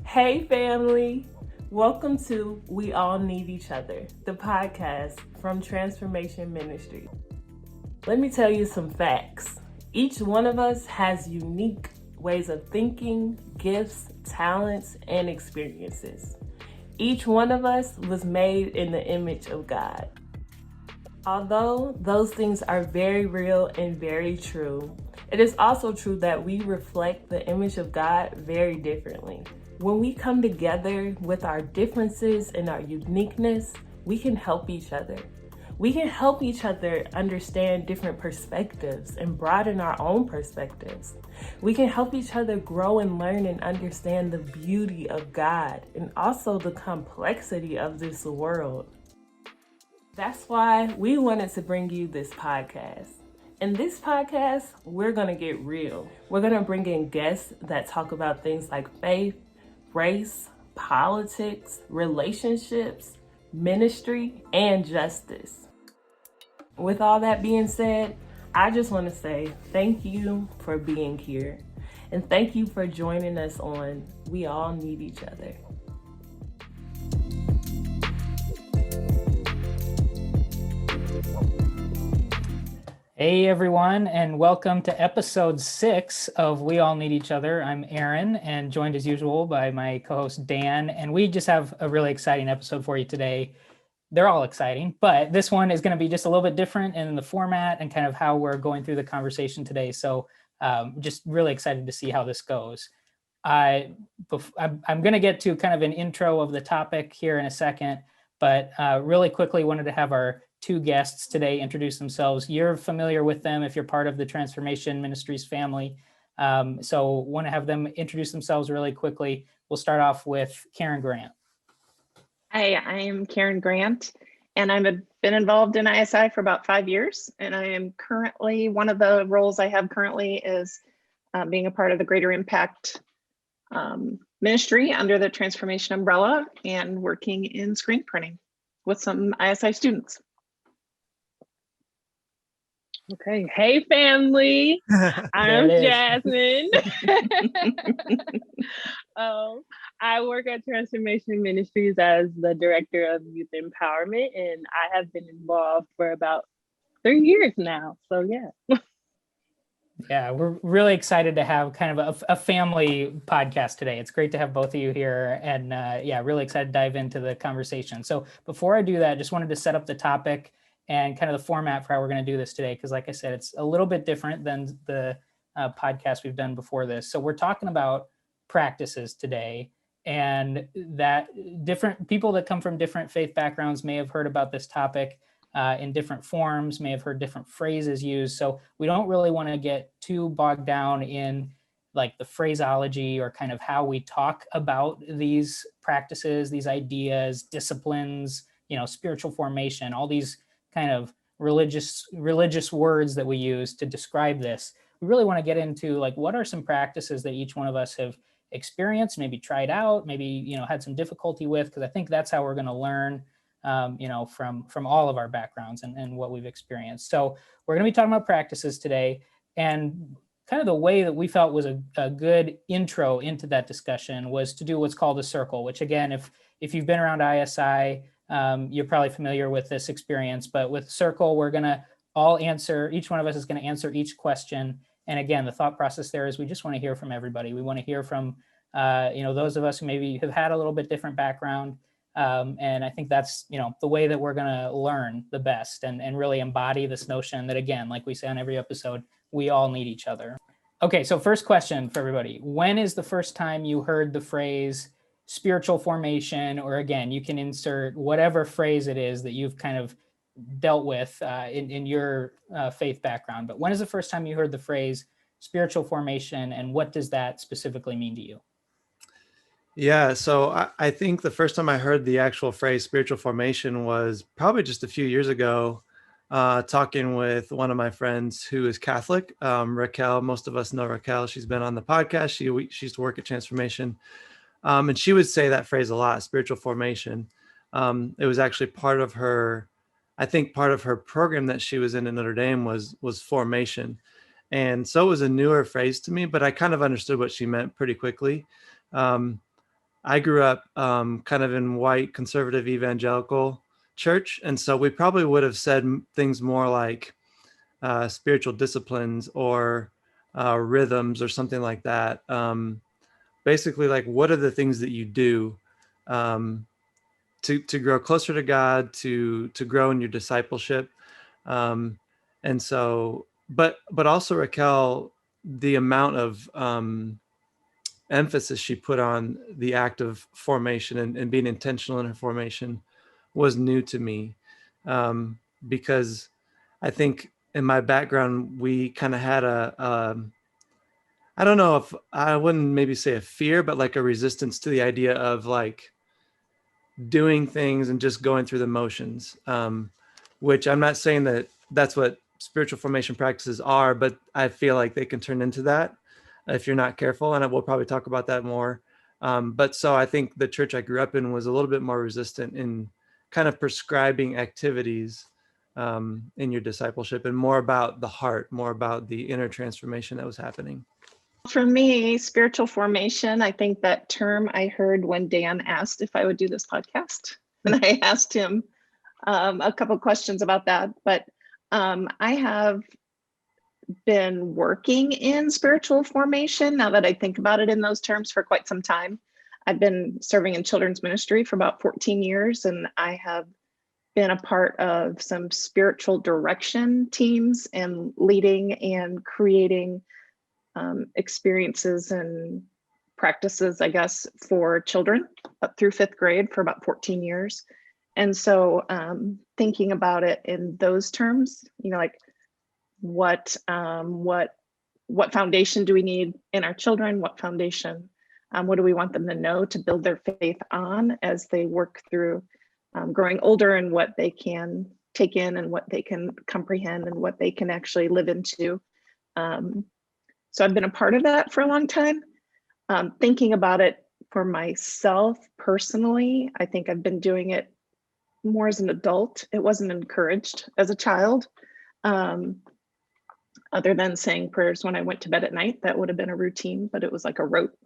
Hey family, welcome to We All Need Each Other, the podcast from Transformation Ministry. Let me tell you some facts. Each one of us has unique ways of thinking, gifts, talents, and experiences. Each one of us was made in the image of God. Although those things are very real and very true, it is also true that we reflect the image of God very differently. When we come together with our differences and our uniqueness, we can help each other. We can help each other understand different perspectives and broaden our own perspectives. We can help each other grow and learn and understand the beauty of God and also the complexity of this world. That's why we wanted to bring you this podcast. In this podcast, we're going to get real. We're going to bring in guests that talk about things like faith, race, politics, relationships, ministry, and justice. With all that being said, I just want to say thank you for being here. And thank you for joining us on We All Need Each Other. Hey everyone, and welcome to episode 6 of We All Need Each Other. I'm Aaron, and joined as usual by my co-host Dan, and we just have a really exciting episode for you today. They're all exciting, but this one is going to be just a little bit different in the format and kind of how we're going through the conversation today. So just really excited to see how this goes. I'm going to get to kind of an intro of the topic here in a second, but really quickly wanted to have our two guests today introduce themselves. You're familiar with them if you're part of the Transformation Ministries family. So want to have them introduce themselves really quickly. We'll start off with Karen Grant. Hi, I am Karen Grant, and I've been involved in ISI for about 5 years. And I am currently, one of the roles I have currently is being a part of the Greater Impact ministry under the Transformation umbrella and working in screen printing with some ISI students. Okay. Hey, family. I'm Jasmine. I work at Transformation Ministries as the Director of Youth Empowerment, and I have been involved for about 3 years now. So, yeah. Yeah, we're really excited to have kind of a family podcast today. It's great to have both of you here, and really excited to dive into the conversation. So before I do that, I just wanted to set up the topic and kind of the format for how we're going to do this today, because like I said, it's a little bit different than the podcast we've done before this. So we're talking about practices today, and that different people that come from different faith backgrounds may have heard about this topic in different forms, may have heard different phrases used. So we don't really want to get too bogged down in like the phraseology or kind of how we talk about these practices, these ideas, disciplines, spiritual formation, all these kind of religious words that we use to describe this. We really want to get into like, what are some practices that each one of us have experienced, maybe tried out, maybe, had some difficulty with, because I think that's how we're going to learn, from all of our backgrounds and what we've experienced. So we're going to be talking about practices today, and kind of the way that we felt was a good intro into that discussion was to do what's called a circle, which again, if you've been around ISI, you're probably familiar with this experience, but with circle, we're going to all answer, each one of us is going to answer each question. And again, the thought process there is we just want to hear from everybody. We want to hear from, those of us who maybe have had a little bit different background. And I think that's, the way that we're going to learn the best and really embody this notion that, again, like we say on every episode, we all need each other. Okay, so first question for everybody. When is the first time you heard the phrase spiritual formation, or again, you can insert whatever phrase it is that you've kind of dealt with in your faith background, but when is the first time you heard the phrase spiritual formation, and what does that specifically mean to you? Yeah, so I think the first time I heard the actual phrase spiritual formation was probably just a few years ago, talking with one of my friends who is Catholic, Raquel. Most of us know Raquel. She's been on the podcast. She used to work at Transformation. And she would say that phrase a lot, spiritual formation. It was actually part of her, I think part of her program that she was in at Notre Dame was formation. And so it was a newer phrase to me, but I kind of understood what she meant pretty quickly. I grew up kind of in white conservative evangelical church. And so we probably would have said things more like spiritual disciplines or rhythms or something like that. Basically, like, what are the things that you do to grow closer to God, to grow in your discipleship? And so, but also Raquel, the amount of emphasis she put on the act of formation and being intentional in her formation was new to me, because I think in my background we kind of had I don't know if I wouldn't maybe say a fear, but like a resistance to the idea of like doing things and just going through the motions, which I'm not saying that that's what spiritual formation practices are, but I feel like they can turn into that if you're not careful. And we'll probably talk about that more. But so I think the church I grew up in was a little bit more resistant in kind of prescribing activities in your discipleship, and more about the heart, more about the inner transformation that was happening. For me, spiritual formation, I think that term I heard when Dan asked if I would do this podcast. And I asked him a couple questions about that. But I have been working in spiritual formation, now that I think about it in those terms, for quite some time. I've been serving in children's ministry for about 14 years, and I have been a part of some spiritual direction teams and leading and creating experiences and practices, I guess, for children up through 5th grade for about 14 years. And so thinking about it in those terms, you know, like what foundation do we need in our children? What foundation, what do we want them to know to build their faith on as they work through growing older, and what they can take in and what they can comprehend and what they can actually live into. So I've been a part of that for a long time. Thinking about it for myself personally, I think I've been doing it more as an adult. It wasn't encouraged as a child. Other than saying prayers when I went to bed at night, that would have been a routine, but it was like a rote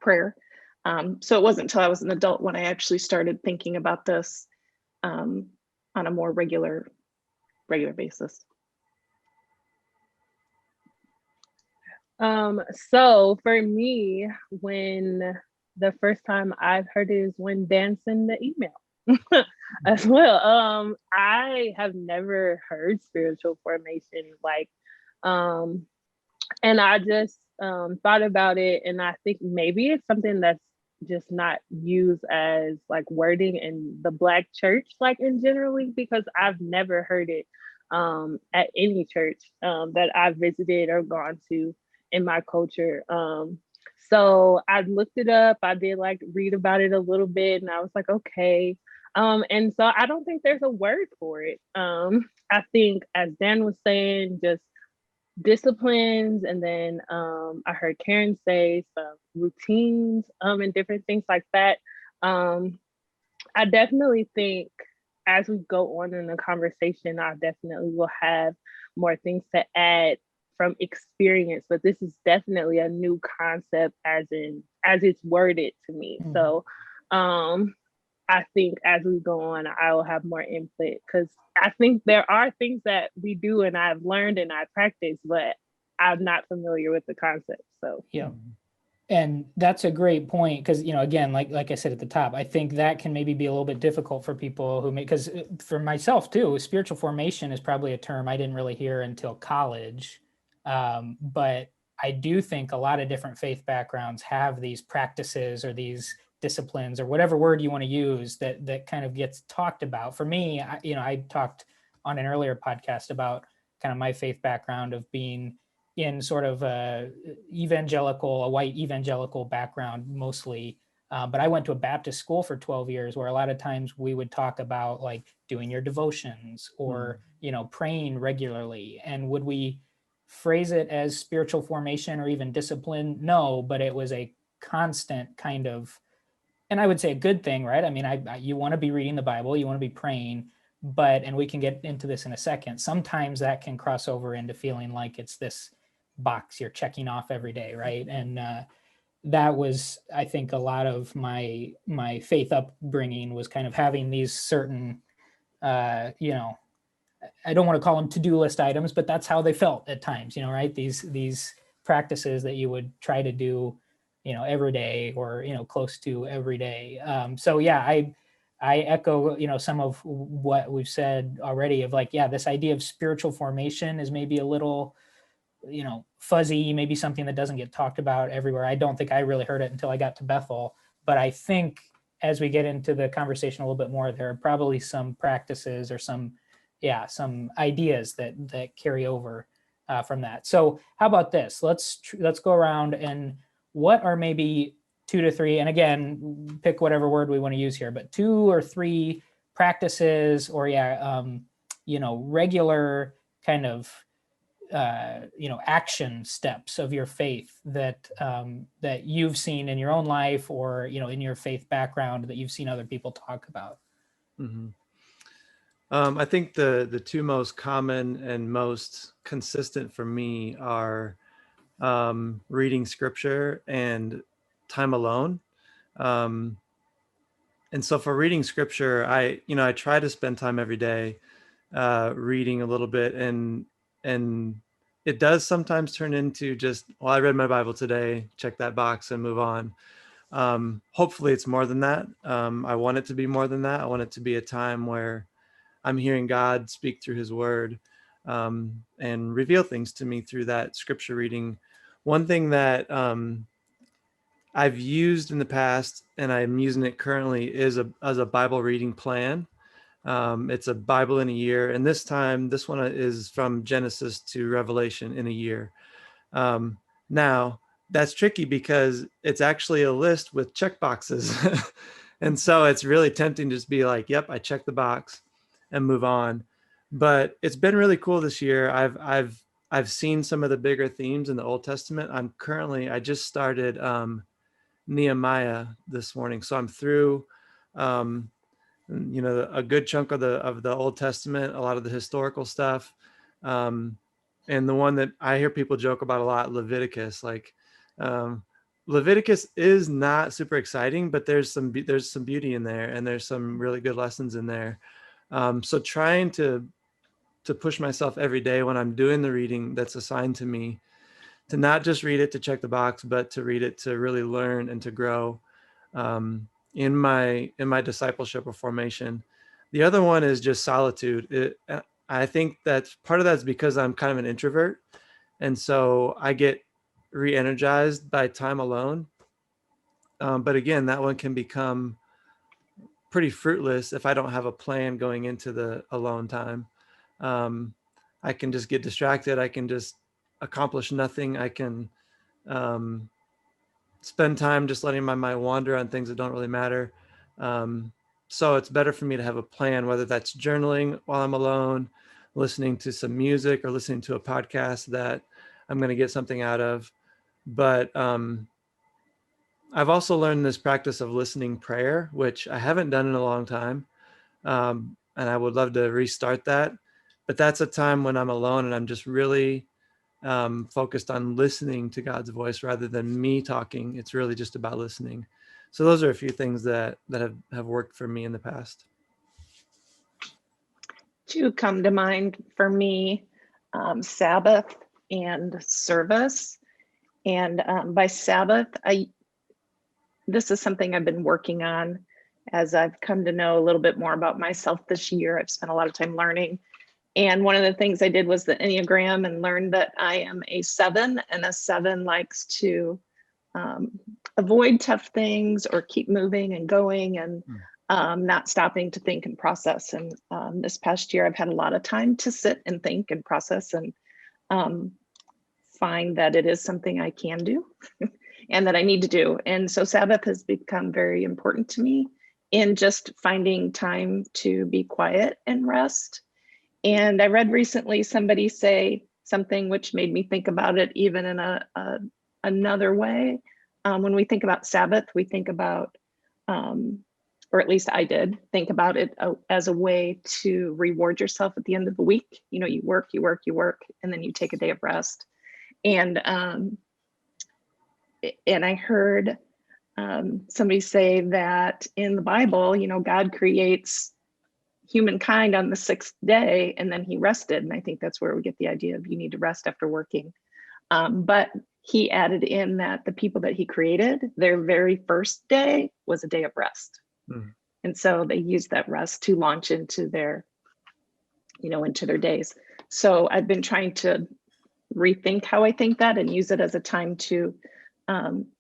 prayer. So it wasn't until I was an adult when I actually started thinking about this on a more regular basis. So for me, when the first time I've heard it is when Dan sent the email as well. I have never heard spiritual formation, like, and I just thought about it, and I think maybe it's something that's just not used as like wording in the Black church, like in generally, because I've never heard it at any church that I've visited or gone to in my culture. So I looked it up, I did like read about it a little bit, and I was like, okay. And so I don't think there's a word for it. I think, as Dan was saying, just disciplines, and then I heard Karen say some routines and different things like that. I definitely think as we go on in the conversation, I definitely will have more things to add from experience, but this is definitely a new concept as it's worded to me. Mm-hmm. So I think as we go on, I will have more input, because I think there are things that we do and I've learned and I practice, but I'm not familiar with the concept. So yeah. And that's a great point, because, you know, again, like I said at the top, I think that can maybe be a little bit difficult for people who because for myself too, spiritual formation is probably a term I didn't really hear until college. But I do think a lot of different faith backgrounds have these practices or these disciplines or whatever word you want to use that kind of gets talked about. For me, I talked on an earlier podcast about kind of my faith background of being in sort of a white evangelical background mostly. But I went to a Baptist school for 12 years where a lot of times we would talk about like doing your devotions or, praying regularly. And would we phrase it as spiritual formation or even discipline? No, but it was a constant kind of and I would say a good thing, right? I mean, you want to be reading the Bible, you want to be praying, but, and we can get into this in a second, sometimes that can cross over into feeling like it's this box you're checking off every day, right? And that was, I think, a lot of my faith upbringing was kind of having these certain, you know, I don't want to call them to-do list items, but that's how they felt at times, you know, right? These practices that you would try to do, you know, every day, or, you know, close to every day. So yeah, I echo, you know, some of what we've said already of like, yeah, this idea of spiritual formation is maybe a little, you know, fuzzy, maybe something that doesn't get talked about everywhere. I don't think I really heard it until I got to Bethel, but I think as we get into the conversation a little bit more, there are probably some practices or some ideas that carry over from that. So how about this? Let's go around, and what are maybe 2 to 3, and again, pick whatever word we want to use here, but 2 or 3 practices, or you know, regular kind of you know, action steps of your faith that that you've seen in your own life, or, you know, in your faith background that you've seen other people talk about. Mm-hmm. I think the two most common and most consistent for me are reading scripture and time alone. And so for reading scripture, I try to spend time every day reading a little bit, and it does sometimes turn into just, well, I read my Bible today, check that box and move on. Hopefully it's more than that. I want it to be more than that. I want it to be a time where I'm hearing God speak through his word and reveal things to me through that scripture reading. One thing that I've used in the past, and I'm using it currently, is as a Bible reading plan. It's a Bible in a year. And this one is from Genesis to Revelation in a year. Now, that's tricky because it's actually a list with check boxes. And so it's really tempting to just be like, yep, I checked the box and move on. But it's been really cool this year. I've seen some of the bigger themes in the Old Testament. I just started Nehemiah this morning. So I'm through a good chunk of the Old Testament, a lot of the historical stuff. And the one that I hear people joke about a lot, Leviticus, Leviticus is not super exciting, but there's some beauty in there, and there's some really good lessons in there. So trying to push myself every day when I'm doing the reading that's assigned to me, to not just read it to check the box, but to read it to really learn and to grow in my discipleship or formation. The other one is just solitude. I think that part of that's because I'm kind of an introvert, and so I get re-energized by time alone. But again, that one can become pretty fruitless if I don't have a plan going into the alone time. I can just get distracted. I can just accomplish nothing. I can spend time just letting my mind wander on things that don't really matter. So it's better for me to have a plan, whether that's journaling while I'm alone, listening to some music, or listening to a podcast that I'm going to get something out of. But I've also learned this practice of listening prayer, which I haven't done in a long time. And I would love to restart that. But that's a time when I'm alone and I'm just really focused on listening to God's voice rather than me talking. It's really just about listening. So those are a few things that have worked for me in the past. Two come to mind for me, Sabbath and service. And by Sabbath, this is something I've been working on as I've come to know a little bit more about myself this year. I've spent a lot of time learning. And one of the things I did was the Enneagram, and learned that I am a 7, and a 7 likes to avoid tough things or keep moving and going, and not stopping to think and process. And this past year, I've had a lot of time to sit and think and process, and find that it is something I can do and that I need to do. And so Sabbath has become very important to me in just finding time to be quiet and rest. And I read recently somebody say something which made me think about it even in another way. When we think about Sabbath, we think about or at least I did think about it as a way to reward yourself at the end of the week. You know, you work, and then you take a day of rest. And I heard somebody say that in the Bible, you know, God creates humankind on the sixth day, and then he rested. And I think that's where we get the idea of you need to rest after working. But he added in that the people that he created, their very first day was a day of rest. Mm. And so they used that rest to launch into their, you know, into their days. So I've been trying to rethink how I think that and use it as a time to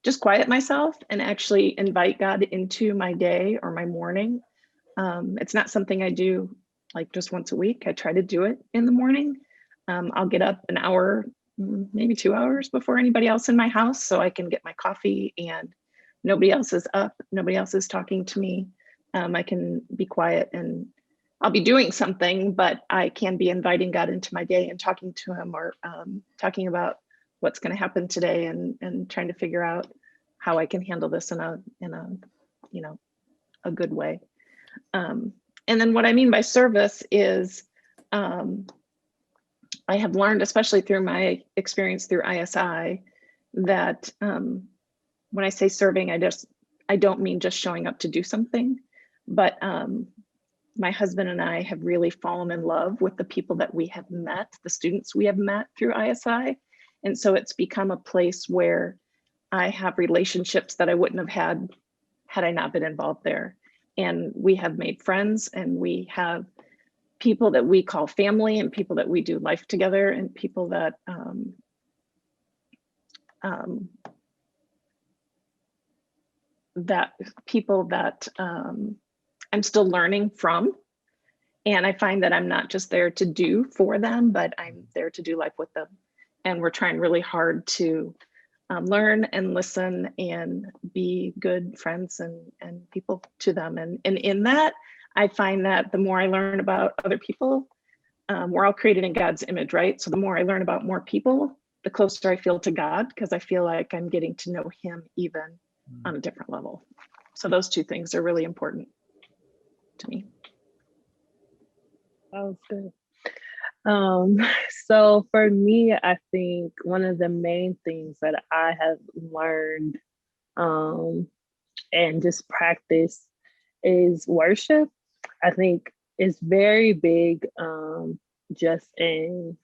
just quiet myself and actually invite God into my day or my morning. It's not something I do like just once a week. I try to do it in the morning. I'll get up an hour, maybe 2 hours before anybody else in my house, so I can get my coffee and nobody else is up, nobody else is talking to me. I can be quiet and I'll be doing something, but I can be inviting God into my day and talking to him, or talking about what's going to happen today, and trying to figure out how I can handle this in a you know, a good way. And then what I mean by service is I have learned, especially through my experience through ISI, that when I say serving, I don't mean just showing up to do something, but my husband and I have really fallen in love with the people that we have met, the students we have met through ISI. And so it's become a place where I have relationships that I wouldn't have had I not been involved there. And we have made friends, and we have people that we call family, and people that we do life together, and people that I'm still learning from. And I find that I'm not just there to do for them, but I'm there to do life with them. And we're trying really hard to learn and listen and be good friends and people to them. And in that, I find that the more I learn about other people, we're all created in God's image, right? So the more I learn about more people, the closer I feel to God, because I feel like I'm getting to know him even on a different level. So those two things are really important to me. That was good. So for me, I think one of the main things that I have learned and just practice is worship. I think it's very big just in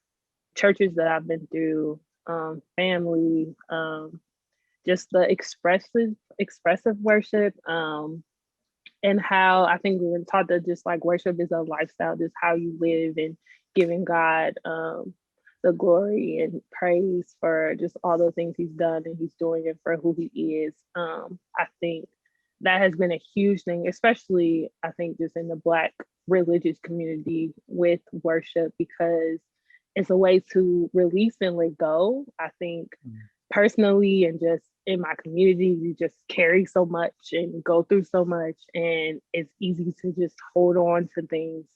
churches that I've been through, family, just the expressive worship, and how I think we've been taught that just like worship is a lifestyle, just how you live, and giving God the glory and praise for just all the things he's done and he's doing, and for who he is. I think that has been a huge thing, especially I think just in the Black religious community with worship, because it's a way to release and let go. I think personally, and just in my community, we just carry so much and go through so much, and it's easy to just hold on to things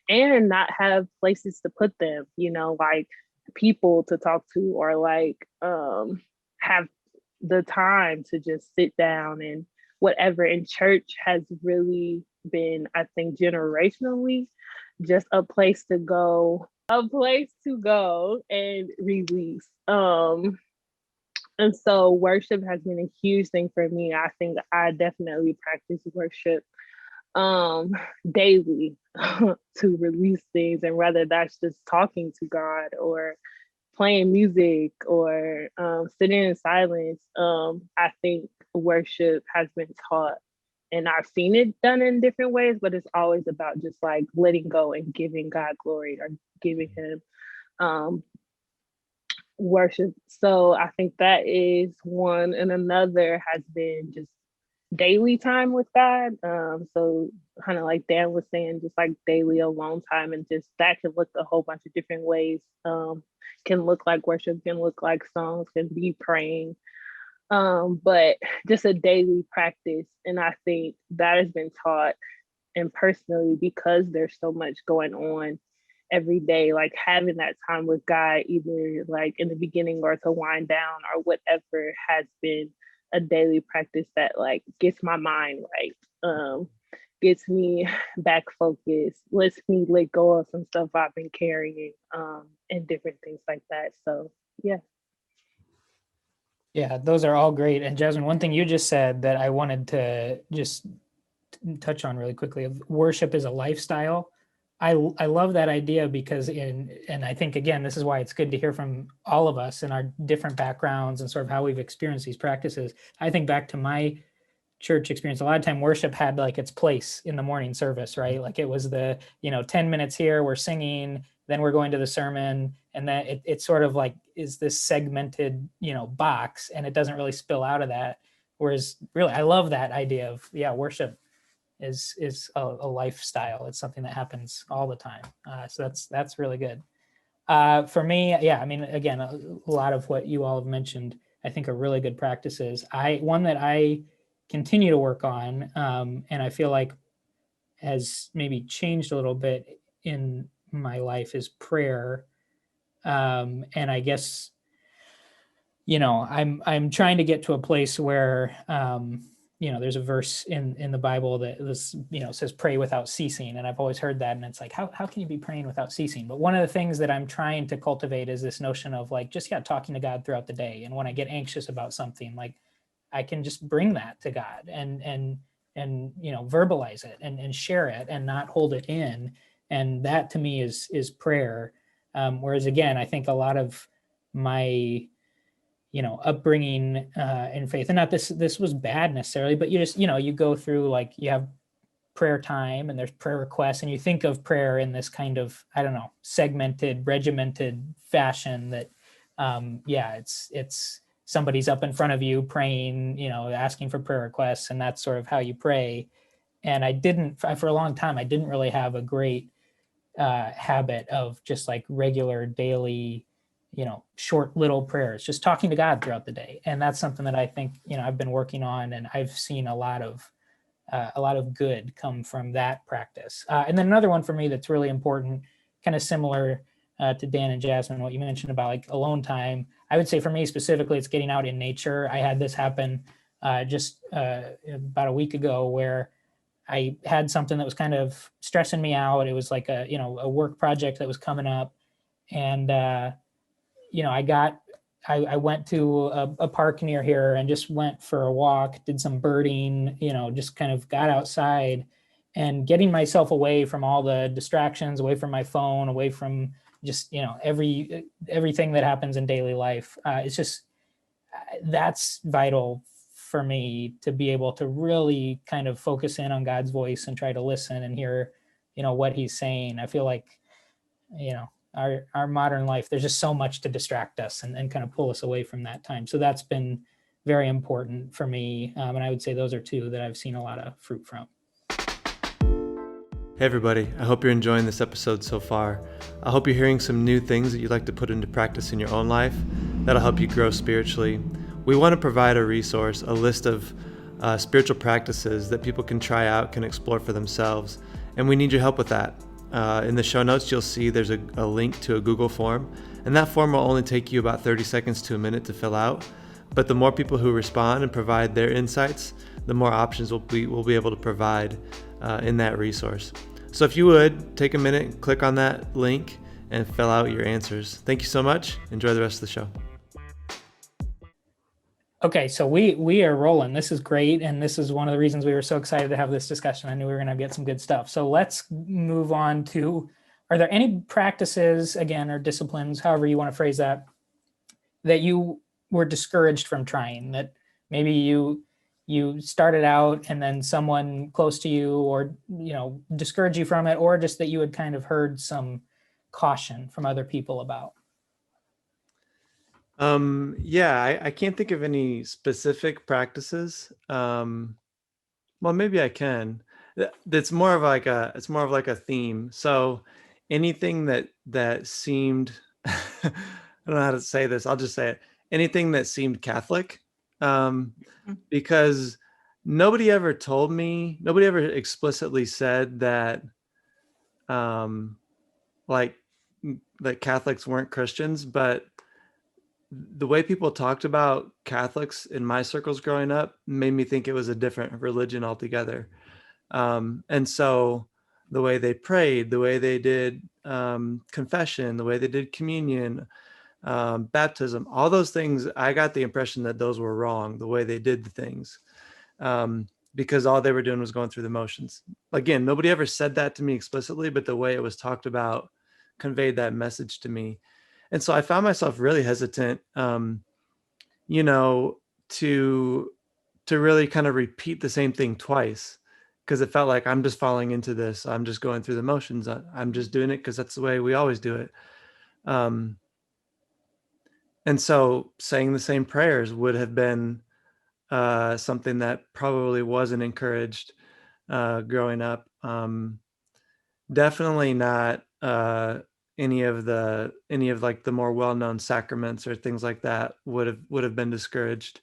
and not have places to put them, you know, like people to talk to, or like have the time to just sit down and whatever. And church has really been, I think, generationally just a place to go and release. And so worship has been a huge thing for me. I think I definitely practice worship daily to release things, and whether that's just talking to God or playing music or sitting in silence. I think worship has been taught, and I've seen it done in different ways, but it's always about just like letting go and giving God glory, or giving him worship. So I think that is one. And another has been just daily time with God. So kind of like Dan was saying, just like daily alone time, and just that can look a whole bunch of different ways. Can look like worship, can look like songs, can be praying, but just a daily practice. And I think that has been taught, and personally, because there's so much going on every day, like having that time with God, either like in the beginning or to wind down or whatever, has been a daily practice that like gets my mind right, gets me back focused, lets me let go of some stuff I've been carrying, and different things like that. So yeah. Yeah, those are all great. And Jasmine, one thing you just said that I wanted to just touch on really quickly, of worship is a lifestyle. I love that idea because and I think again, this is why it's good to hear from all of us and our different backgrounds and sort of how we've experienced these practices. I think back to my church experience, a lot of time worship had like its place in the morning service, right? Like it was the 10 minutes here, we're singing, then we're going to the sermon, and then it sort of like is this segmented box, and it doesn't really spill out of that. Whereas really I love that idea of worship is a lifestyle. It's something that happens all the time. So that's really good. For me, yeah, I mean, again, a lot of what you all have mentioned I think are really good practices. One that I continue to work on, and I feel like has maybe changed a little bit in my life, is prayer. And I guess I'm trying to get to a place where there's a verse in the Bible that says pray without ceasing, and I've always heard that, and it's like how can you be praying without ceasing? But one of the things that I'm trying to cultivate is this notion of like just talking to God throughout the day, and when I get anxious about something, like I can just bring that to God and verbalize it and share it and not hold it in, and that to me is prayer. Whereas again, I think a lot of my upbringing in faith, and not this was bad necessarily, but you just you go through, like, you have prayer time and there's prayer requests, and you think of prayer in this kind of, I don't know, segmented, regimented fashion that it's somebody's up in front of you praying, asking for prayer requests, and that's sort of how you pray. And for a long time I didn't really have a great habit of just like regular daily short little prayers, just talking to God throughout the day. And that's something that I think I've been working on, and I've seen a lot of good come from that practice. And then another one for me that's really important, kind of similar to Dan and Jasmine, what you mentioned about like alone time. I would say for me specifically, it's getting out in nature. I had this happen just about a week ago, where I had something that was kind of stressing me out. It was like a work project that was coming up, and I went to a park near here and just went for a walk, did some birding, just kind of got outside, and getting myself away from all the distractions, away from my phone, away from just, everything that happens in daily life. It's just, that's vital for me to be able to really kind of focus in on God's voice and try to listen and hear, what he's saying. I feel like, our modern life, there's just so much to distract us and kind of pull us away from that time. So that's been very important for me. And I would say those are two that I've seen a lot of fruit from. Hey everybody, I hope you're enjoying this episode so far. I hope you're hearing some new things that you'd like to put into practice in your own life that'll help you grow spiritually. We want to provide a resource, a list of spiritual practices that people can try out, can explore for themselves, and we need your help with that. In the show notes, you'll see there's a link to a Google form, and that form will only take you about 30 seconds to a minute to fill out. But the more people who respond and provide their insights, the more options we'll be able to provide in that resource. So if you would, take a minute, click on that link, and fill out your answers. Thank you so much. Enjoy the rest of the show. Okay, so we are rolling. This is great, and this is one of the reasons we were so excited to have this discussion. I knew we were going to get some good stuff. So let's move on to, are there any practices, again, or disciplines, however you want to phrase that you were discouraged from trying, that maybe you started out and then someone close to you or discouraged you from it, or just that you had kind of heard some caution from other people about? I can't think of any specific practices. Well, maybe I can. It's more of like a theme. So anything that seemed, I don't know how to say this, I'll just say it. Anything that seemed Catholic, because nobody ever explicitly said that, like that Catholics weren't Christians, but the way people talked about Catholics in my circles growing up made me think it was a different religion altogether. And so the way they prayed, the way they did confession, the way they did communion, baptism, all those things, I got the impression that those were wrong, the way they did the things, because all they were doing was going through the motions. Again, nobody ever said that to me explicitly, but the way it was talked about conveyed that message to me. And so I found myself really hesitant, you know, to really kind of repeat the same thing twice, because it felt like I'm just falling into this. I'm just going through the motions. I'm just doing it because that's the way we always do it. And so saying the same prayers would have been something that probably wasn't encouraged growing up. Definitely not any of like the more well-known sacraments or things like that would have been discouraged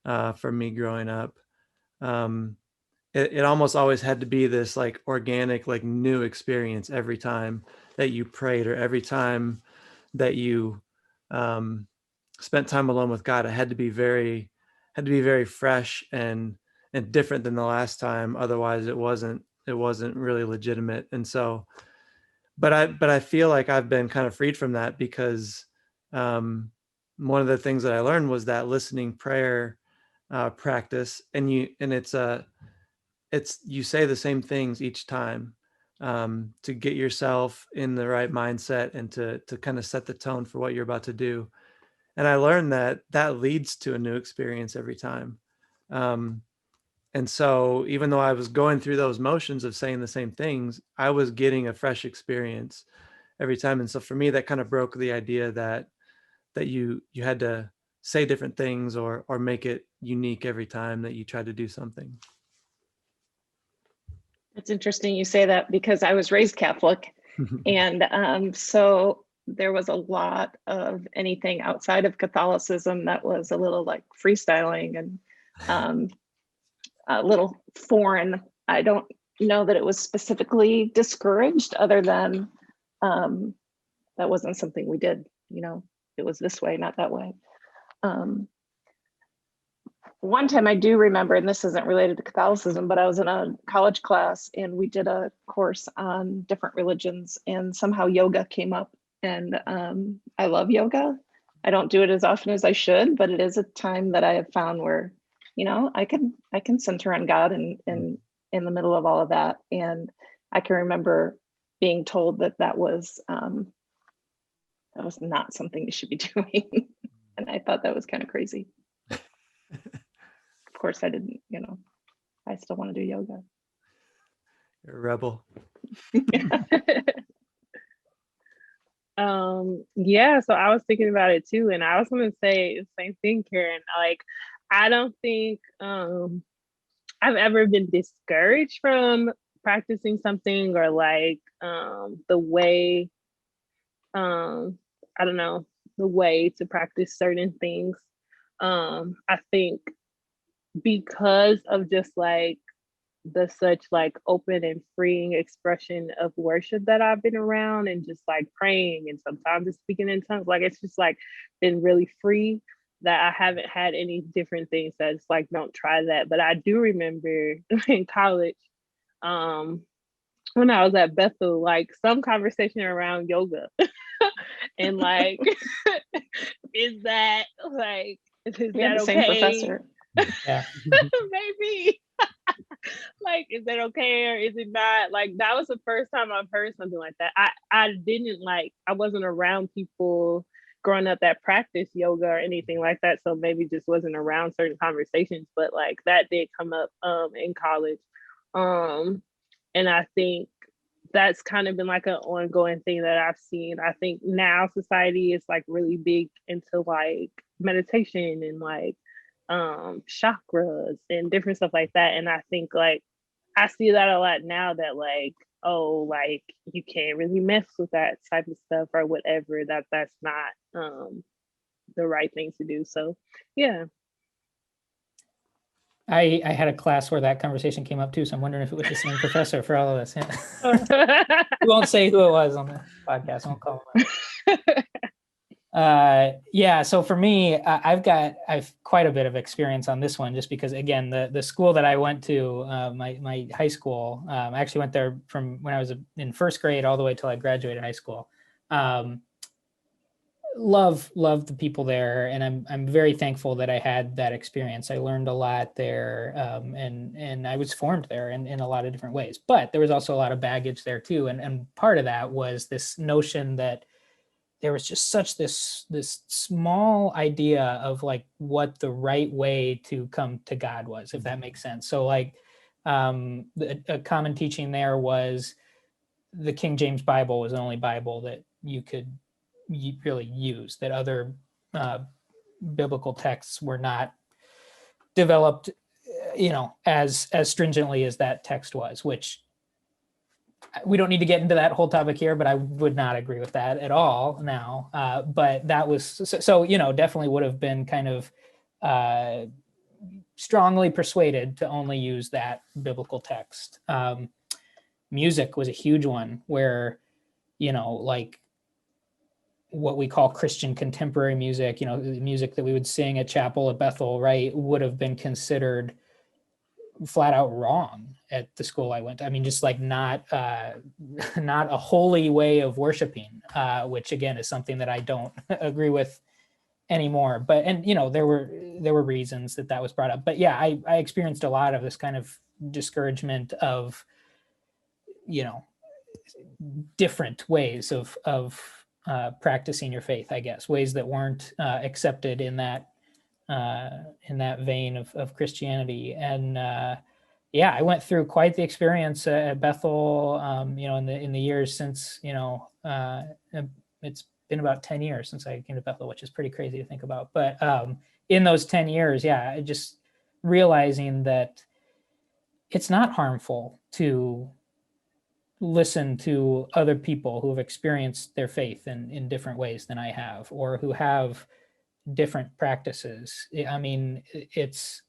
for me growing up. It almost always had to be this like organic, like new experience every time that you prayed, or every time that you spent time alone with God. It had to be very fresh and different than the last time. Otherwise it wasn't really legitimate. And so, but I feel like I've been kind of freed from that, because one of the things that I learned was that listening prayer practice, and you say the same things each time to get yourself in the right mindset and to kind of set the tone for what you're about to do. And I learned that leads to a new experience every time. And so even though I was going through those motions of saying the same things, I was getting a fresh experience every time. And so for me, that kind of broke the idea that you had to say different things or make it unique every time that you tried to do something. It's interesting you say that, because I was raised Catholic. And so there was a lot of anything outside of Catholicism that was a little like freestyling and a little foreign. I don't know that it was specifically discouraged, other than that wasn't something we did. It was this way, not that way. One time I do remember, and this isn't related to Catholicism, but I was in a college class and we did a course on different religions, and somehow yoga came up. And I love yoga. I don't do it as often as I should, but it is a time that I have found where, I can center on God in the middle of all of that. And I can remember being told that was not something you should be doing. And I thought that was kind of crazy. Of course I didn't, I still want to do yoga. You're a rebel. Yeah, so I was thinking about it too, and I was going to say the same thing, Karen. Like, I don't think I've ever been discouraged from practicing something, or like the way I don't know, the way to practice certain things. I think because of just like the such like open and freeing expression of worship that I've been around, and just like praying and sometimes just speaking in tongues, like it's just like been really free, that I haven't had any different things that's like, don't try that. But I do remember in college, when I was at Bethel, like some conversation around yoga and like is that like, is We had that the same okay? professor. Yeah. Maybe. Like, is that okay or is it not? Like, that was the first time I've heard something like that. I didn't like, I wasn't around people growing up that practice yoga or anything like that, so maybe just wasn't around certain conversations, but like that did come up in college. And I think that's kind of been like an ongoing thing that I've seen. I think now society is like really big into like meditation and like chakras and different stuff like that. And I think like I see that a lot now, that like, oh, like you can't really mess with that type of stuff or whatever, that's not the right thing to do. So yeah. I had a class where that conversation came up too, so I'm wondering if it was the same professor for all of us. Yeah. We won't say who it was on the podcast. I won't call him out. Yeah. So for me, I've quite a bit of experience on this one, just because again, the school that I went to, my high school, I actually went there from when I was in first grade all the way till I graduated high school. Um, love the people there, and I'm very thankful that I had that experience. I learned a lot there, and I was formed there in a lot of different ways. But there was also a lot of baggage there too, and part of that was this notion that there was just such this small idea of like what the right way to come to God was, if that makes sense. So like a common teaching there was the King James Bible was the only Bible that you could really use, that other uh, biblical texts were not developed, as stringently as that text was, which we don't need to get into that whole topic here, but I would not agree with that at all now. But that was so, definitely would have been kind of strongly persuaded to only use that biblical text. Music was a huge one where, like what we call Christian contemporary music, the music that we would sing at chapel at Bethel, right, would have been considered flat out wrong at the school I went to. I mean, just like not not a holy way of worshiping, which again is something that I don't agree with anymore. But there were reasons that was brought up. But yeah, I experienced a lot of this kind of discouragement of different ways of practicing your faith, I guess, ways that weren't accepted in that vein of Christianity. And yeah, I went through quite the experience at Bethel. In the years since, it's been about 10 years since I came to Bethel, which is pretty crazy to think about. But in those 10 years, yeah, just realizing that it's not harmful to listen to other people who have experienced their faith in different ways than I have, or who have different practices. I mean, it's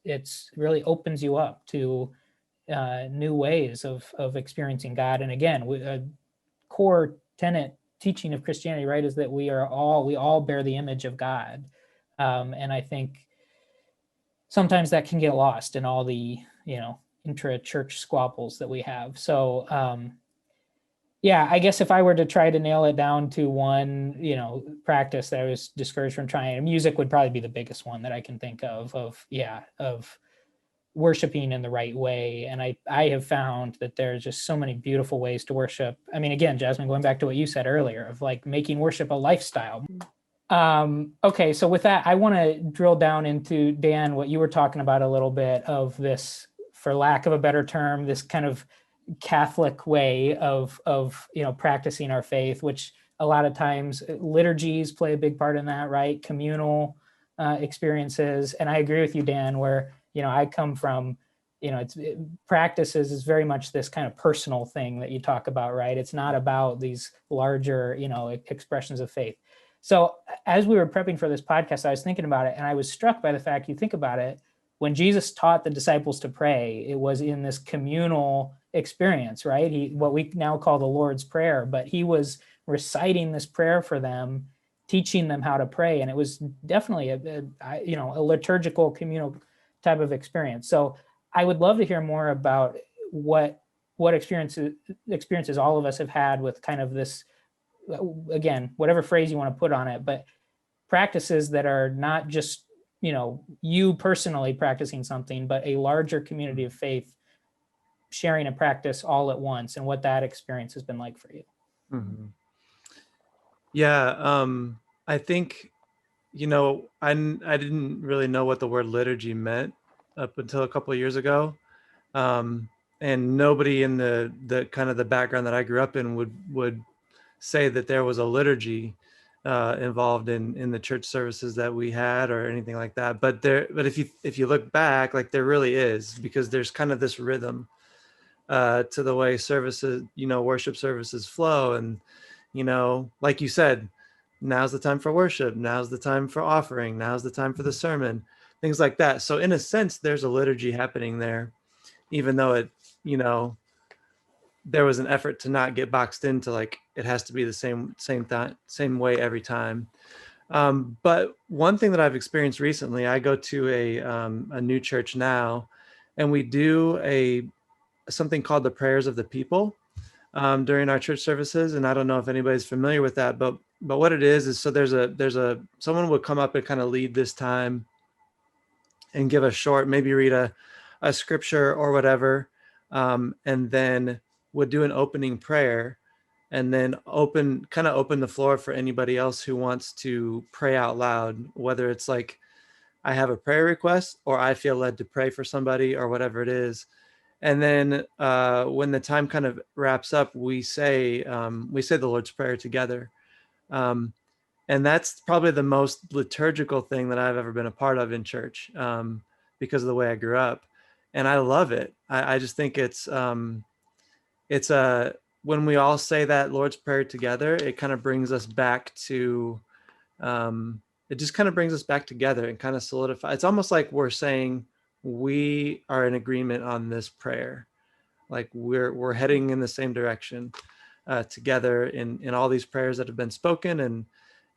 really opens you up to new ways of experiencing God. And again, a core tenet teaching of Christianity, right, is that we all bear the image of God. And I think sometimes that can get lost in all the, intra-church squabbles that we have. So yeah, I guess if I were to try to nail it down to one, practice that I was discouraged from trying, music would probably be the biggest one that I can think of worshiping in the right way. And I have found that there's just so many beautiful ways to worship. I mean, again, Jasmine, going back to what you said earlier of like making worship a lifestyle. Okay, so with that, I want to drill down into, Dan, what you were talking about a little bit of this, for lack of a better term, this kind of Catholic way of practicing our faith, which a lot of times liturgies play a big part in that, right? Communal experiences. And I agree with you, Dan, where I come from, practices is very much this kind of personal thing that you talk about, right? It's not about these larger expressions of faith. So as we were prepping for this podcast, I was thinking about it, and I was struck by the fact, you think about it, when Jesus taught the disciples to pray, it was in this communal experience, right? What we now call the Lord's Prayer, but he was reciting this prayer for them, teaching them how to pray. And it was definitely a liturgical communal type of experience. So I would love to hear more about what experiences all of us have had with kind of this, again, whatever phrase you want to put on it, but practices that are not just you personally practicing something, but a larger community of faith sharing a practice all at once, and what that experience has been like for you. Mm-hmm. Yeah, I think, I didn't really know what the word liturgy meant up until a couple of years ago. And nobody in the kind of the background that I grew up in would say that there was a liturgy involved in the church services that we had or anything like that. But if you look back, like there really is, because there's kind of this rhythm to the way services, worship services flow. And, like you said, now's the time for worship. Now's the time for offering. Now's the time for the sermon, things like that. So in a sense, there's a liturgy happening there, even though it, there was an effort to not get boxed into like, it has to be the same way every time. But one thing that I've experienced recently, I go to a new church now, and we do something called the prayers of the people during our church services. And I don't know if anybody's familiar with that, but what it is so there's someone would come up and kind of lead this time and give a short, maybe read a scripture or whatever, and then would do an opening prayer, and then open the floor for anybody else who wants to pray out loud, whether it's like I have a prayer request or I feel led to pray for somebody or whatever it is. And then when the time kind of wraps up, we say the Lord's Prayer together. And that's probably the most liturgical thing that I've ever been a part of in church, because of the way I grew up. And I love it. I just think it's when we all say that Lord's Prayer together, it kind of brings us back to, it just kind of brings us back together and kind of solidify. It's almost like we're saying we are in agreement on this prayer. Like we're heading in the same direction together in all these prayers that have been spoken,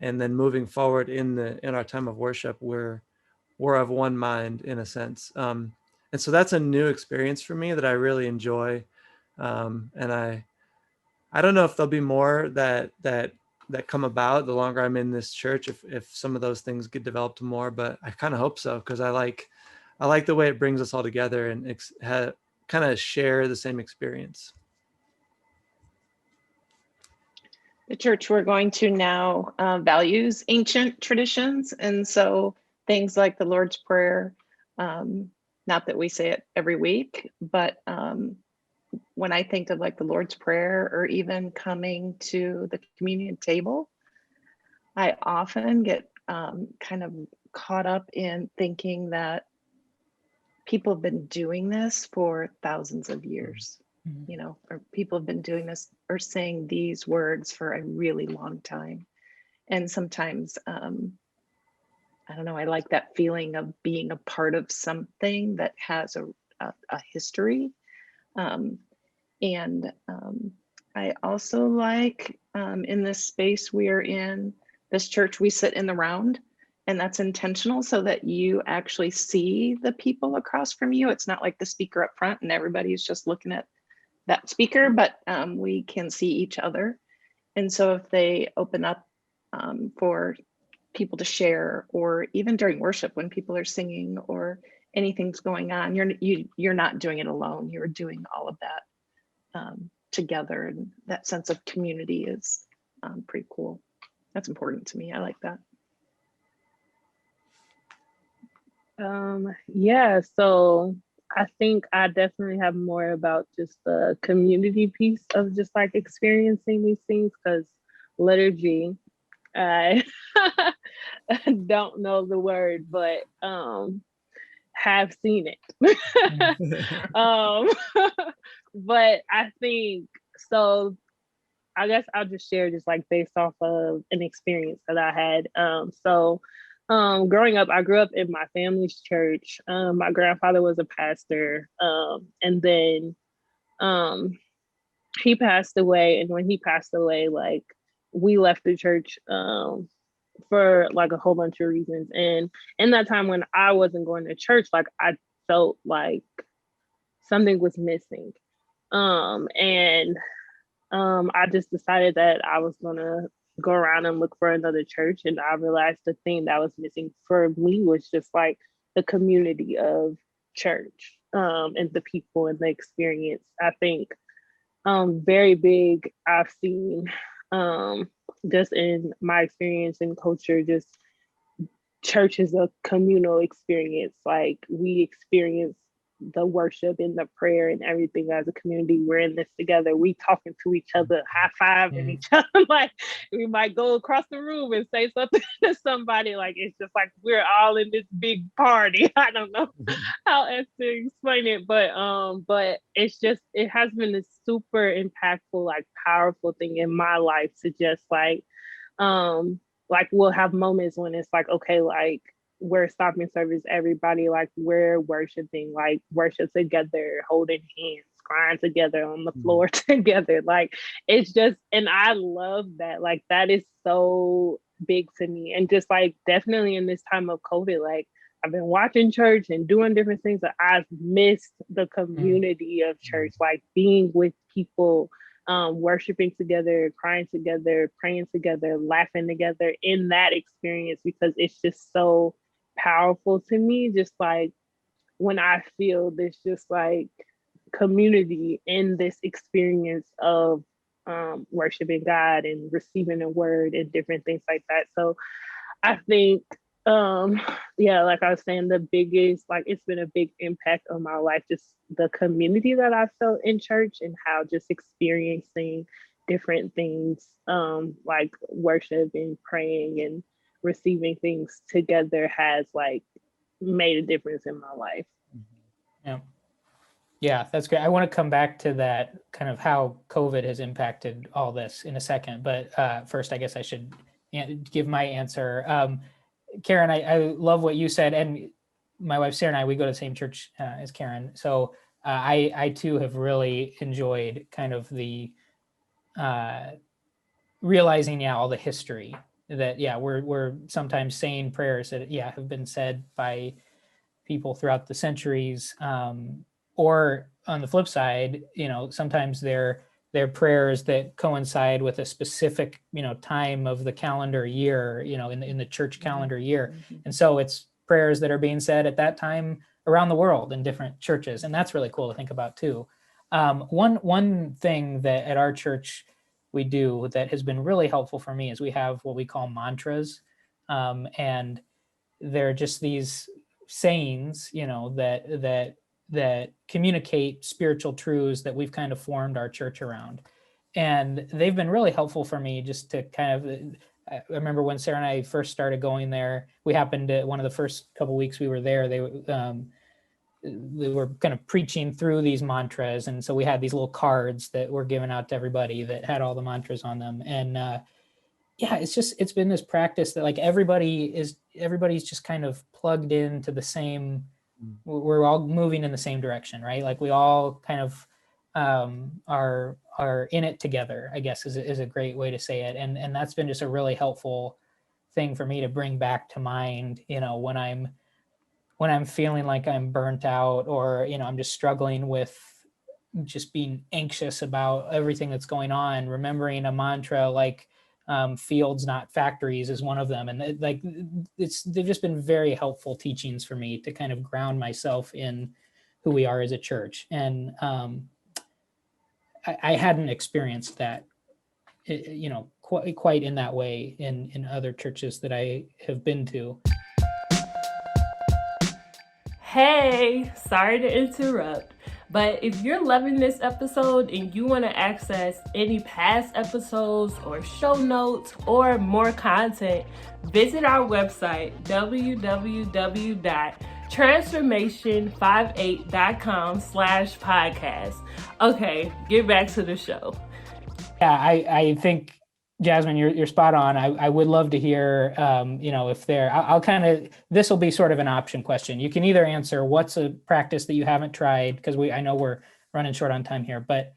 and then moving forward in our time of worship, we're of one mind in a sense. And so that's a new experience for me that I really enjoy. And I don't know if there'll be more that come about the longer I'm in this church, if some of those things get developed more, but I kind of hope so, because I like the way it brings us all together and kind of share the same experience. The church we're going to now values ancient traditions. And so things like the Lord's Prayer, not that we say it every week, but when I think of like the Lord's Prayer or even coming to the communion table, I often get kind of caught up in thinking that people have been doing this for thousands of years. You know, or people have been doing this or saying these words for a really long time. And sometimes, I don't know, I like that feeling of being a part of something that has a history. And I also like in this space we're in, this church, we sit in the round, and that's intentional so that you actually see the people across from you. It's not like the speaker up front and everybody's just looking at that speaker, but we can see each other. And so if they open up for people to share, or even during worship when people are singing or anything's going on, you're not doing it alone. You're doing all of that together, and that sense of community is pretty cool. That's important to me. I like that. Yeah, so I think I definitely have more about just the community piece of just like experiencing these things, because liturgy, I don't know the word, but have seen it. But I think, so I guess I'll just share just like based off of an experience that I had. Growing up, I grew up in my family's church. My grandfather was a pastor, and then he passed away. And when he passed away, like we left the church for like a whole bunch of reasons. And in that time when I wasn't going to church, like I felt like something was missing. I just decided that I was gonna go around and look for another church. And I realized the thing that was missing for me was just like the community of church, and the people and the experience. I think very big, I've seen just in my experience in culture, just church is a communal experience. Like we experience the worship and the prayer and everything as a community. We're in this together. We talking to each other, high fiving each other. Like we might go across the room and say something to somebody. Like it's just like we're all in this big party. I don't know how else to explain it, but it's just, it has been a super impactful, like powerful thing in my life to just like we'll have moments when it's like, okay, like we're stopping service, everybody, like we're worshiping, like worship together, holding hands, crying together on the floor together. Like it's just, and I love that. Like that is so big to me. And just like definitely in this time of COVID, like I've been watching church and doing different things, but I've missed the community of church, like being with people, worshiping together, crying together, praying together, laughing together in that experience, because it's just so powerful to me. Just like when I feel this just like community in this experience of worshiping God and receiving a word and different things like that. So I think, yeah, like I was saying, the biggest, like it's been a big impact on my life, just the community that I felt in church and how just experiencing different things, like worship and praying and receiving things together has like made a difference in my life. Yeah. Yeah, that's great. I want to come back to that kind of how COVID has impacted all this in a second. But first, I guess I should give my answer. Karen, I love what you said. And my wife, Sarah, and I, we go to the same church as Karen. So I too have really enjoyed kind of the realizing, all the history that, we're sometimes saying prayers that, have been said by people throughout the centuries. Or on the flip side, sometimes they're prayers that coincide with a specific, time of the calendar year, in the church calendar year. And so it's prayers that are being said at that time around the world in different churches. And that's really cool to think about too. One thing that at our church we do that has been really helpful for me is we have what we call mantras. And they're just these sayings, that communicate spiritual truths that we've kind of formed our church around. And they've been really helpful for me just to kind of, I remember when Sarah and I first started going there, we happened to, one of the first couple of weeks we were there, they were kind of preaching through these mantras. And so we had these little cards that were given out to everybody that had all the mantras on them. And it's been this practice that like everybody's just kind of plugged into the same, we're all moving in the same direction, right? Like we all kind of are in it together, I guess is a great way to say it. And that's been just a really helpful thing for me to bring back to mind, when I'm feeling like I'm burnt out, or, I'm just struggling with just being anxious about everything that's going on, remembering a mantra like fields, not factories is one of them. And they've just been very helpful teachings for me to kind of ground myself in who we are as a church. And I hadn't experienced that, quite in that way in other churches that I have been to. Hey, sorry to interrupt, but if you're loving this episode and you want to access any past episodes or show notes or more content, visit our website, www.transformation58.com/podcast. Okay, get back to the show. Yeah, I think, Jasmine, you're spot on. I would love to hear, if I'll kind of, this will be sort of an option question. You can either answer what's a practice that you haven't tried, because I know we're running short on time here, but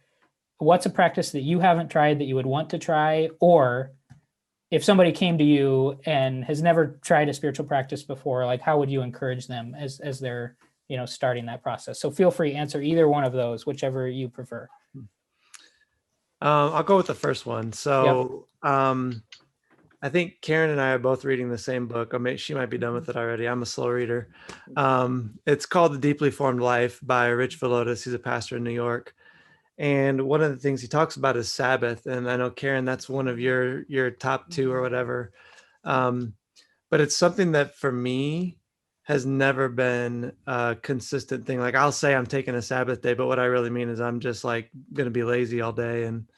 what's a practice that you haven't tried that you would want to try? Or if somebody came to you and has never tried a spiritual practice before, like how would you encourage them as they're, starting that process? So feel free to answer either one of those, whichever you prefer. I'll go with the first one. So I think Karen and I are both reading the same book. She might be done with it already. I'm a slow reader. It's called The Deeply Formed Life by Rich Villodas. He's a pastor in New York. And one of the things he talks about is Sabbath. And I know, Karen, that's one of your top two or whatever. But it's something that for me has never been a consistent thing. Like I'll say I'm taking a Sabbath day, but what I really mean is I'm just like going to be lazy all day and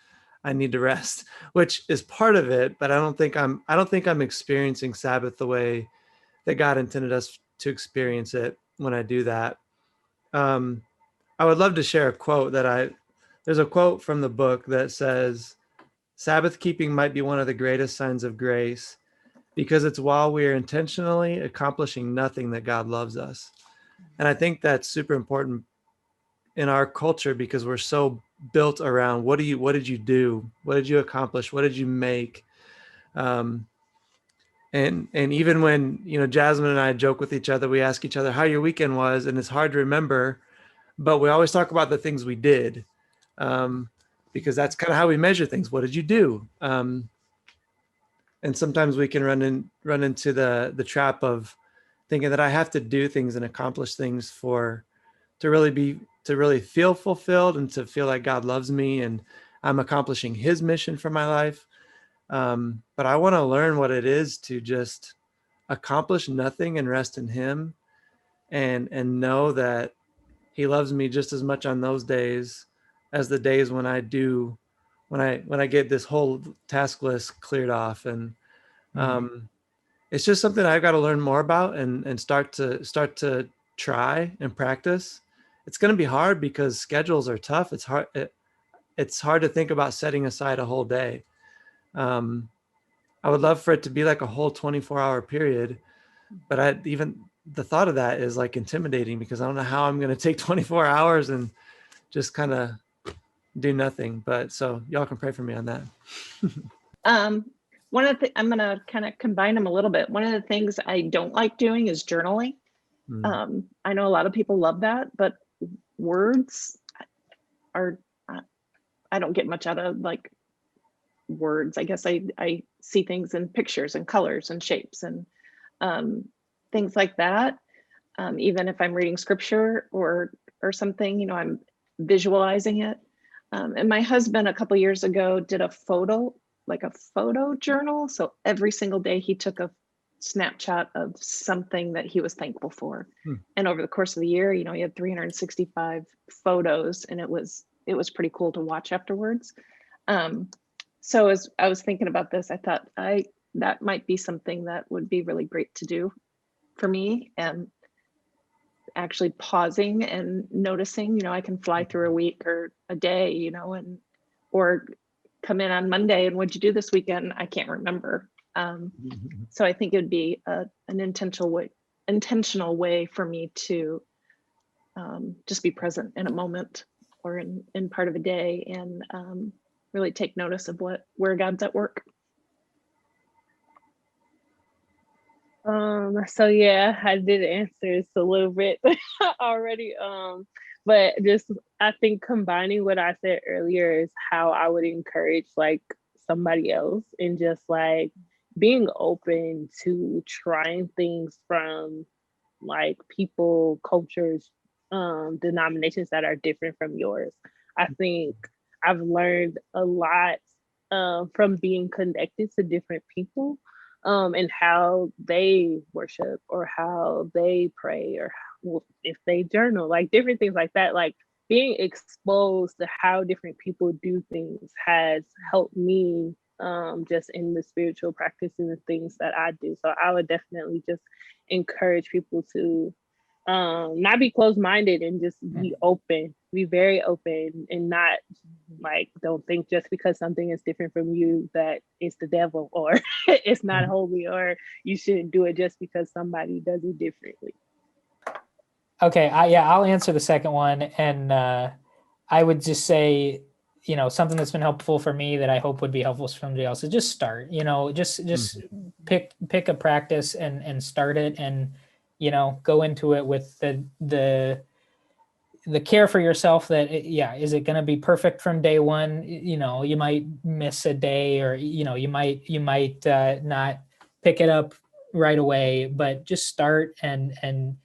I need to rest, which is part of it. But I don't think I'm experiencing Sabbath the way that God intended us to experience it when I do that. I would love to share a quote there's a quote from the book that says, Sabbath keeping might be one of the greatest signs of grace, because it's while we are intentionally accomplishing nothing that God loves us. And I think that's super important in our culture, because we're so built around what did you do? What did you accomplish? What did you make? And even when, Jasmine and I joke with each other, we ask each other how your weekend was, and it's hard to remember, but we always talk about the things we did, because that's kind of how we measure things. What did you do? And sometimes we can run into the trap of thinking that I have to do things and accomplish things to really feel fulfilled and to feel like God loves me and I'm accomplishing his mission for my life. But I want to learn what it is to just accomplish nothing and rest in him, and know that he loves me just as much on those days as the days when I get this whole task list cleared off. And it's just something I've got to learn more about and start to try and practice. It's going to be hard because schedules are tough. It's hard to think about setting aside a whole day. I would love for it to be like a whole 24-hour period, but even the thought of that is like intimidating because I don't know how I'm going to take 24 hours and just kind of do nothing. But so y'all can pray for me on that. One of the I'm going to kind of combine them a little bit. One of the things I don't like doing is journaling. I know a lot of people love that, but words are, I don't get much out of like words. I guess I see things in pictures and colors and shapes and things like that. Even if I'm reading scripture or something, I'm visualizing it. And my husband a couple years ago did a photo journal. So every single day he took a snapshot of something that he was thankful for. And over the course of the year, he had 365 photos, and it was pretty cool to watch afterwards. So as I was thinking about this, I thought that might be something that would be really great to do for me, and actually pausing and noticing, I can fly through a week or a day, or come in on Monday and what'd you do this weekend? I can't remember. So I think it would be an intentional way for me to just be present in a moment or in part of a day, and really take notice of where God's at work. So yeah, I did answer this a little bit already. But just I think combining what I said earlier is how I would encourage like somebody else, and just like being open to trying things from like people, cultures, denominations that are different from yours. I think I've learned a lot from being connected to different people, and how they worship or how they pray or if they journal, like different things like that. Like being exposed to how different people do things has helped me just in the spiritual practice and the things that I do. So I would definitely just encourage people to not be closed-minded and just be open, be very open, and not like don't think just because something is different from you that it's the devil or it's not holy or you shouldn't do it just because somebody does it differently. Okay, I'll answer the second one, and I would just say, something that's been helpful for me that I hope would be helpful for somebody else is just start. Just pick a practice and start it, and go into it with the care for yourself that is it going to be perfect from day one? You might miss a day, or you might not pick it up right away, but just start and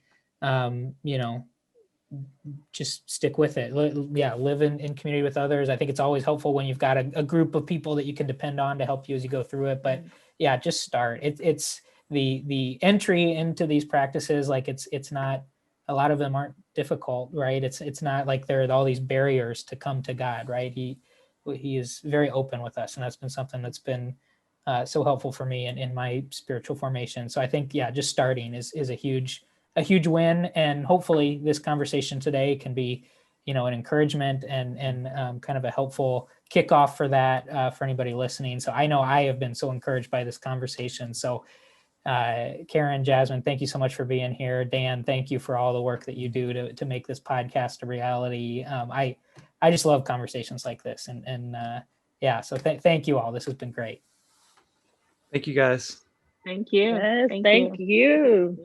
just stick with it. Live in community with others. I think it's always helpful when you've got a group of people that you can depend on to help you as you go through it. But just start. It's the entry into these practices. Like it's not, a lot of them aren't difficult, right? It's not like there are all these barriers to come to God, right? He is very open with us, and that's been something that's been so helpful for me in my spiritual formation. So I think just starting is a huge win, and hopefully this conversation today can be an encouragement and kind of a helpful kickoff for that for anybody listening. So I know I have been so encouraged by this conversation. So Karen, Jasmine, thank you so much for being here. Dan, thank you for all the work that you do to make this podcast a reality. I just love conversations like this, and so thank you all. This has been great. Thank you guys. Thank you. Yes, thank you.